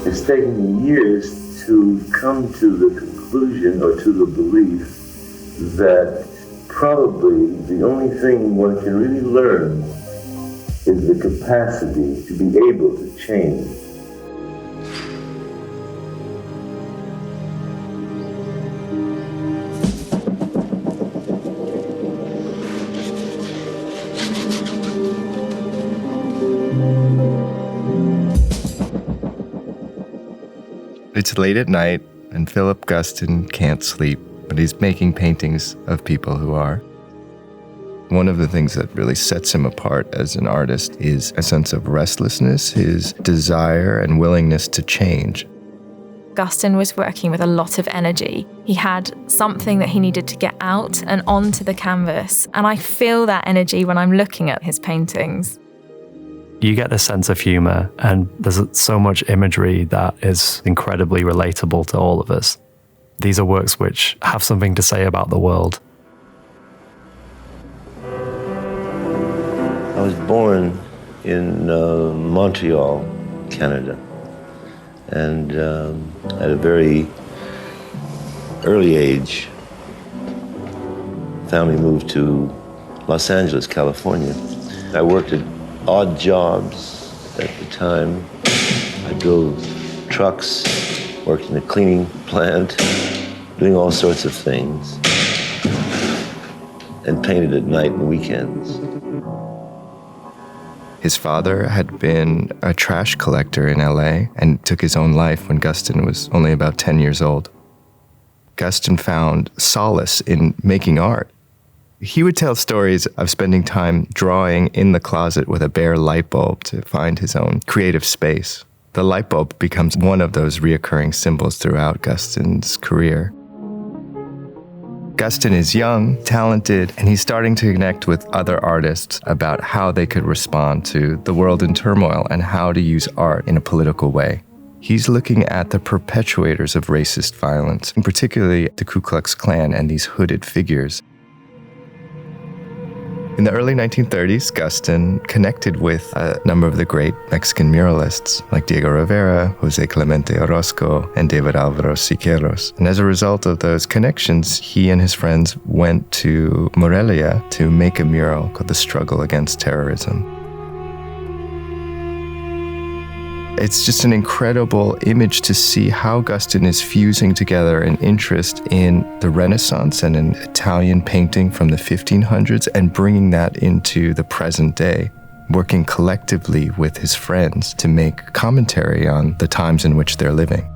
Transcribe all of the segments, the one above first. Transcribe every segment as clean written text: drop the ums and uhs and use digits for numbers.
It's taken me years to come to the conclusion or to the belief that probably the only thing one can really learn is the capacity to be able to change. It's late at night, and Philip Guston can't sleep, but he's making paintings of people who are. One of the things that really sets him apart as an artist is a sense of restlessness, his desire and willingness to change. Guston was working with a lot of energy. He had something that he needed to get out and onto the canvas, and I feel that energy when I'm looking at his paintings. You get this sense of humour, and there's so much imagery that is incredibly relatable to all of us. These are works which have something to say about the world. I was born in Montreal, Canada, and at a very early age, family moved to Los Angeles, California. I worked at odd jobs at the time. I drove trucks, worked in a cleaning plant, doing all sorts of things, and painted at night and weekends. His father had been a trash collector in LA and took his own life when Guston was only about 10 years old. Guston found solace in making art. He would tell stories of spending time drawing in the closet with a bare light bulb to find his own creative space. The light bulb becomes one of those reoccurring symbols throughout Guston's career. Guston is young, talented, and he's starting to connect with other artists about how they could respond to the world in turmoil and how to use art in a political way. He's looking at the perpetuators of racist violence, and particularly the Ku Klux Klan and these hooded figures. In the early 1930s, Guston connected with a number of the great Mexican muralists like Diego Rivera, Jose Clemente Orozco, and David Alvaro Siqueiros. And as a result of those connections, he and his friends went to Morelia to make a mural called The Struggle Against Terrorism. It's just an incredible image to see how Guston is fusing together an interest in the Renaissance and in Italian painting from the 1500s and bringing that into the present day, working collectively with his friends to make commentary on the times in which they're living.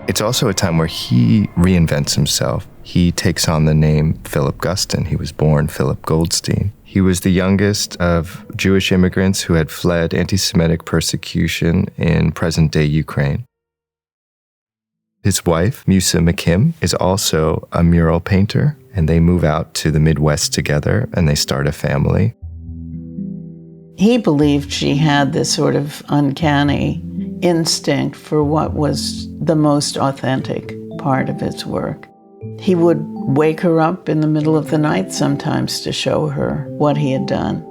It's also a time where he reinvents himself. He takes on the name Philip Guston. He was born Philip Goldstein. He was the youngest of Jewish immigrants who had fled anti-Semitic persecution in present-day Ukraine. His wife, Musa Mayer, is also a mural painter, and they move out to the Midwest together, and they start a family. He believed she had this sort of uncanny instinct for what was the most authentic part of his work. He would wake her up in the middle of the night sometimes to show her what he had done.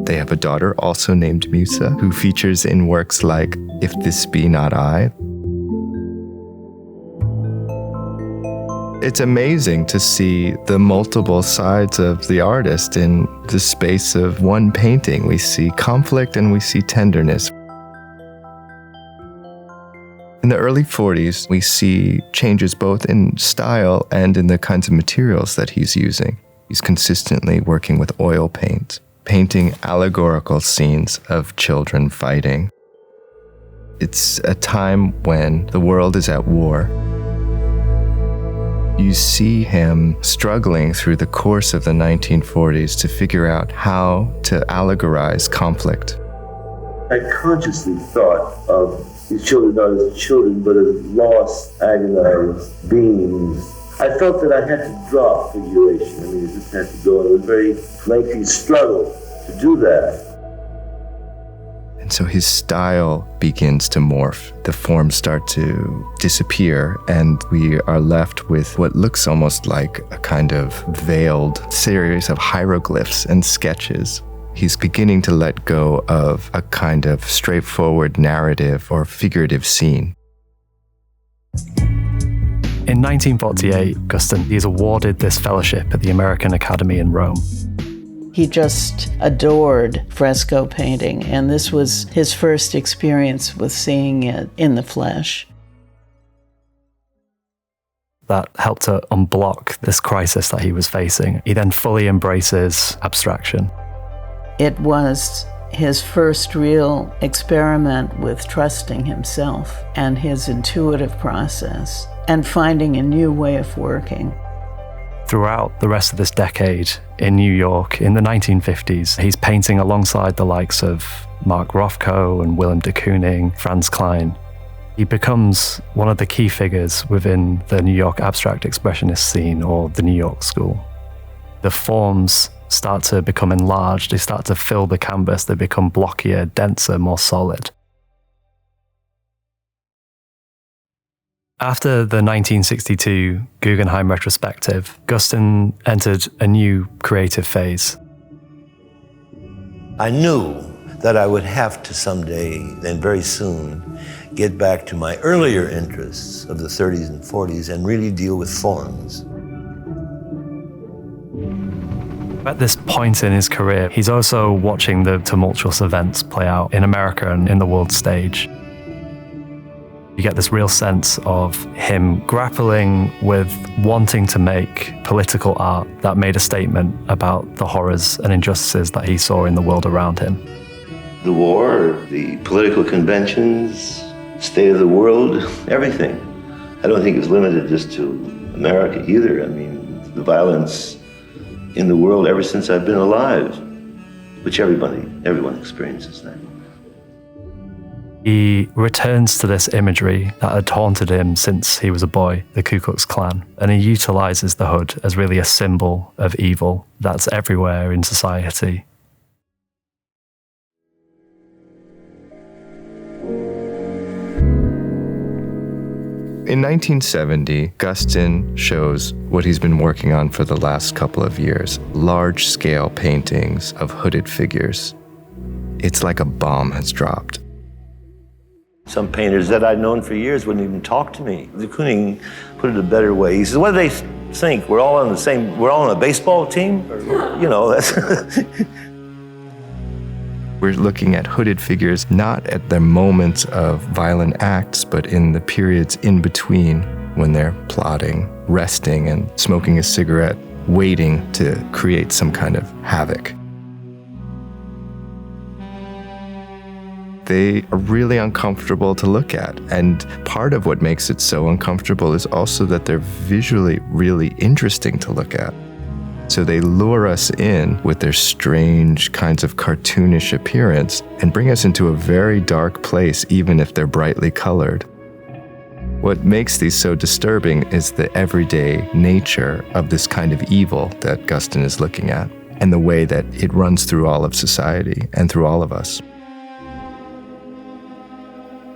They have a daughter also named Musa, who features in works like If This Be Not I. It's amazing to see the multiple sides of the artist in the space of one painting. We see conflict and we see tenderness. In the early 40s, we see changes both in style and in the kinds of materials that he's using. He's consistently working with oil paint, painting allegorical scenes of children fighting. It's a time when the world is at war. You see him struggling through the course of the 1940s to figure out how to allegorize conflict. I consciously thought of these children not as children, but as lost, agonized beings. I felt that I had to drop figuration. I mean, it just had to go. It was a very lengthy struggle to do that. And So his style begins to morph. The forms start to disappear, and we are left with what looks almost like a kind of veiled series of hieroglyphs and sketches. He's beginning to let go of a kind of straightforward narrative or figurative scene. In 1948, Guston is awarded this fellowship at the American Academy in Rome. He just adored fresco painting, and this was his first experience with seeing it in the flesh. That helped to unblock this crisis that he was facing. He then fully embraces abstraction. It was his first real experiment with trusting himself and his intuitive process and finding a new way of working. Throughout the rest of this decade in New York, in the 1950s, he's painting alongside the likes of Mark Rothko and Willem de Kooning, Franz Kline. He becomes one of the key figures within the New York abstract expressionist scene, or the New York School. The forms start to become enlarged, they start to fill the canvas, they become blockier, denser, more solid. After the 1962 Guggenheim retrospective, Guston entered a new creative phase. I knew that I would have to someday, and very soon, get back to my earlier interests of the 30s and 40s and really deal with forms. At this point in his career, he's also watching the tumultuous events play out in America and in the world stage. You get this real sense of him grappling with wanting to make political art that made a statement about the horrors and injustices that he saw in the world around him. The war, the political conventions, state of the world, everything. I don't think it's limited just to America either. I mean, the violence in the world ever since I've been alive, which everyone experiences that. He returns to this imagery that had haunted him since he was a boy, the Ku Klux Klan, and he utilizes the hood as really a symbol of evil that's everywhere in society. In 1970, Guston shows what he's been working on for the last couple of years, large-scale paintings of hooded figures. It's like a bomb has dropped. Some painters that I'd known for years wouldn't even talk to me. De Kooning put it a better way. He says, what do they think? We're all on a baseball team? You know, that's... We're looking at hooded figures not at their moments of violent acts, but in the periods in between when they're plotting, resting, and smoking a cigarette, waiting to create some kind of havoc. They are really uncomfortable to look at, and part of what makes it so uncomfortable is also that they're visually really interesting to look at. So they lure us in with their strange kinds of cartoonish appearance and bring us into a very dark place, even if they're brightly colored. What makes these so disturbing is the everyday nature of this kind of evil that Guston is looking at, and the way that it runs through all of society and through all of us.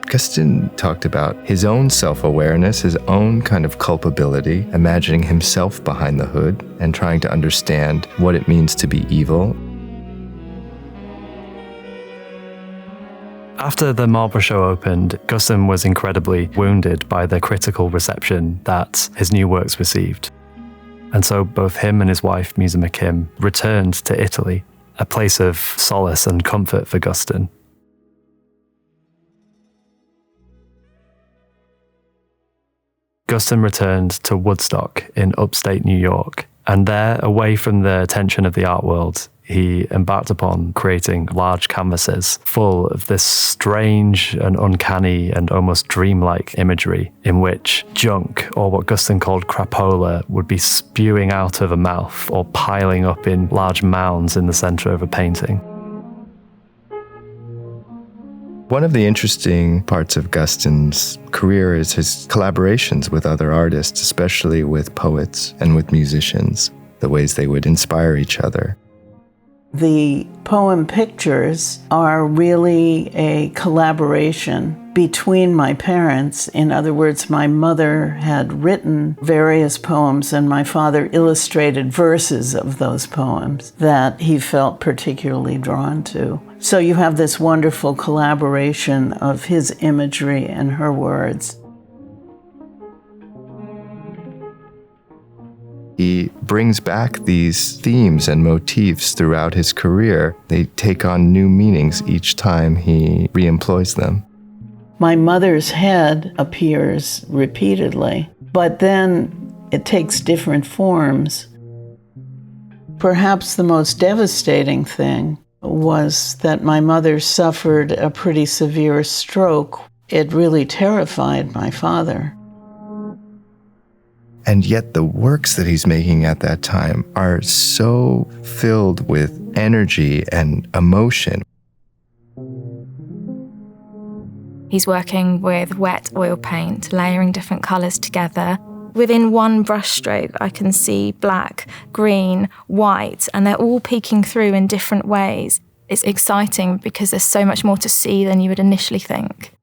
Guston talked about his own self-awareness, his own kind of culpability, imagining himself behind the hood and trying to understand what it means to be evil. After the Marlborough show opened, Guston was incredibly wounded by the critical reception that his new works received. And so both him and his wife, Musa Mayer, returned to Italy, a place of solace and comfort for Guston. Guston returned to Woodstock in upstate New York, and there, away from the attention of the art world, he embarked upon creating large canvases full of this strange and uncanny and almost dreamlike imagery in which junk, or what Guston called crapola, would be spewing out of a mouth or piling up in large mounds in the center of a painting. One of the interesting parts of Guston's career is his collaborations with other artists, especially with poets and with musicians, the ways they would inspire each other. The poem pictures are really a collaboration between my parents. In other words, my mother had written various poems and my father illustrated verses of those poems that he felt particularly drawn to. So you have this wonderful collaboration of his imagery and her words. He brings back these themes and motifs throughout his career. They take on new meanings each time he reemploys them. My mother's head appears repeatedly, but then it takes different forms. Perhaps the most devastating thing was that my mother suffered a pretty severe stroke. It really terrified my father. And yet the works that he's making at that time are so filled with energy and emotion. He's working with wet oil paint, layering different colours together. Within one brushstroke, I can see black, green, white, and they're all peeking through in different ways. It's exciting because there's so much more to see than you would initially think.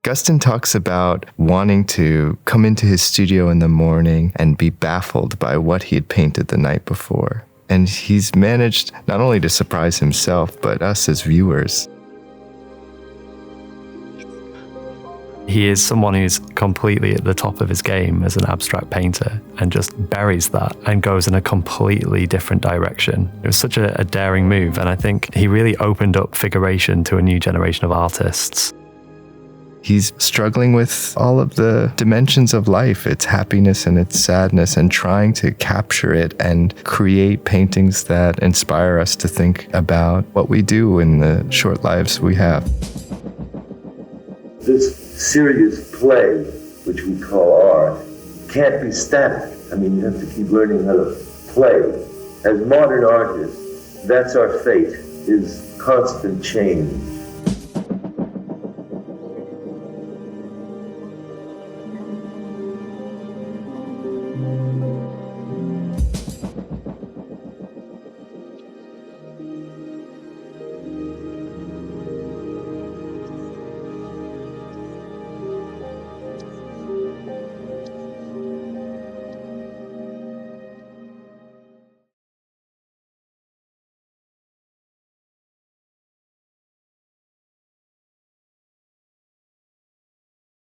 Guston talks about wanting to come into his studio in the morning and be baffled by what he had painted the night before. And he's managed not only to surprise himself, but us as viewers. He is someone who's completely at the top of his game as an abstract painter and just buries that and goes in a completely different direction. It was such a daring move, and I think he really opened up figuration to a new generation of artists. He's struggling with all of the dimensions of life, its happiness and its sadness, and trying to capture it and create paintings that inspire us to think about what we do in the short lives we have. This serious play, which we call art, can't be static. I mean, you have to keep learning how to play. As modern artists, that's our fate, is constant change.